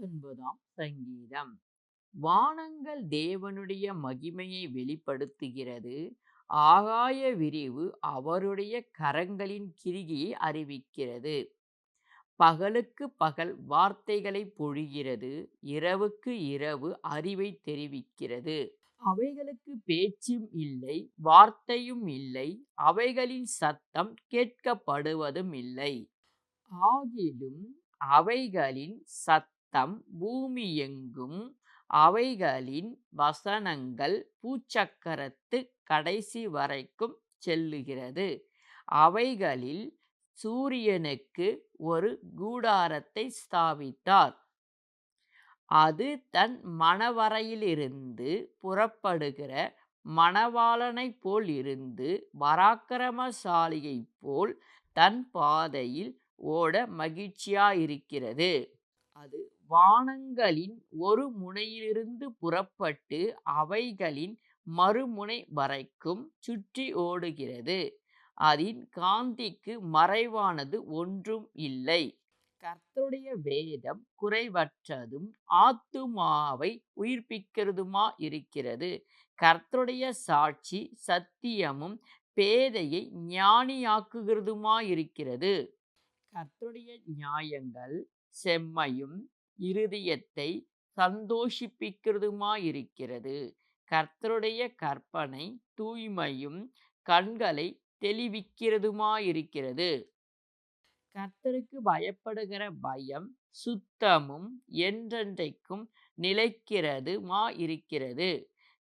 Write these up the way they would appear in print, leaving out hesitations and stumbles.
19ஆம் சங்கீதம். வானங்கள் தேவனுடைய மகிமையை வெளிப்படுத்துகிறது. ஆகாய விரிவு அவருடைய கரங்களின் கிரிகையை அறிவிக்கிறது. பகலுக்கு பகல் வார்த்தைகளை பொழிகிறது. இரவுக்கு இரவு அறிவை தெரிவிக்கிறது. அவைகளுக்கு பேச்சும் இல்லை, வார்த்தையும் இல்லை. அவைகளின் சத்தம் கேட்கப்படுவதும் இல்லை. ஆகிலும் அவைகளின் சத்தம் பூமியெங்கும், அவைகளின் வசனங்கள் பூச்சக்கரத்து கடைசி வரைக்கும் செல்லுகிறது. அவைகளில் சூரியனுக்கு ஒரு கூடாரத்தை ஸ்தாபித்தார். அது தன் மணவறையிலிருந்து புறப்படுகிற மணவாளனைப் போல் இருந்து, பராக்கிரமசாலியைப் போல் தன் பாதையில் ஓட மகிழ்ச்சியாயிருக்கிறது. அது வானங்களின் ஒரு முனையிலிருந்து புறப்பட்டு அவைகளின் மறுமுனை வரைக்கும் சுற்றி ஓடுகிறது. அதின் காந்திக்கு மறைவானது ஒன்றும் இல்லை. கர்த்தருடைய வேதம் குறைவற்றதும் ஆத்துமாவை உயிர்ப்பிக்கிறதுமாயிருக்கிறது. கர்த்தருடைய சாட்சி சத்தியமும் பேதையை ஞானியாக்குகிறதுமாயிருக்கிறது. கர்த்தருடைய நியாயங்கள் செம்மையும் இருதயத்தை சந்தோஷிப்பிக்கிறதுமாயிருக்கிறது. கர்த்தருடைய கற்பனை தூய்மையும் கண்களை தெளிவிக்கிறதுமாயிருக்கிறது. கர்த்தருக்கு பயப்படுகிற பயம் சுத்தமும் என்றென்றைக்கும் நிலைக்கிறதுமாயிருக்கிறது.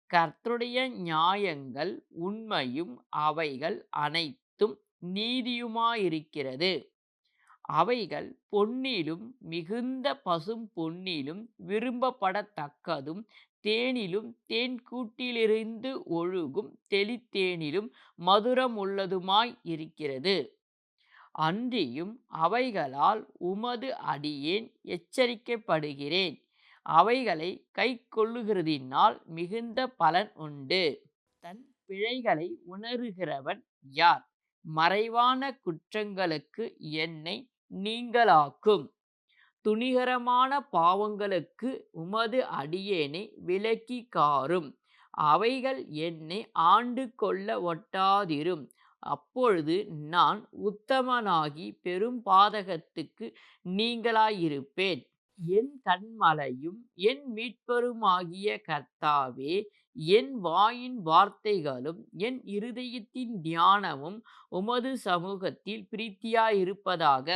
கர்த்தருடைய நியாயங்கள் உண்மையும் அவைகள் அனைத்தும் நீதியுமாயிருக்கிறது. அவைகள் பொன்னிலும் மிகுந்த பசும் பொன்னிலும் விரும்பப்படத்தக்கதும், தேனிலும் தேன்கூட்டிலிருந்து ஒழுகும் தெளித்தேனிலும் மதுரமுள்ளதுமாய் இருக்கிறது. அன்றியும் அவைகளால் உமது அடியேன் எச்சரிக்கப்படுகிறேன். அவைகளை கைக்கொள்ளுகிறதினால் மிகுந்த பலன் உண்டு. தன் பிழைகளை உணருகிறவன் யார்? மறைவான குற்றங்களுக்கு என்னை நீங்கலாக்கும். துணிகரமான பாவங்களுக்கு உமது அடியேனை விலக்கி காரும். அவைகள் என்னை ஆண்டு கொள்ள ஒட்டாதிரும். அப்பொழுது நான் உத்தமனாகி பெரும் பாதகத்துக்கு நீங்கலாயிருப்பேன். என் கன்மலையும் என் மீட்பருமாகிய கர்த்தாவே, என் வாயின் வார்த்தைகளும் என் இருதயத்தின் தியானமும் உமது சமூகத்தில் பிரீத்தியாயிருப்பதாக.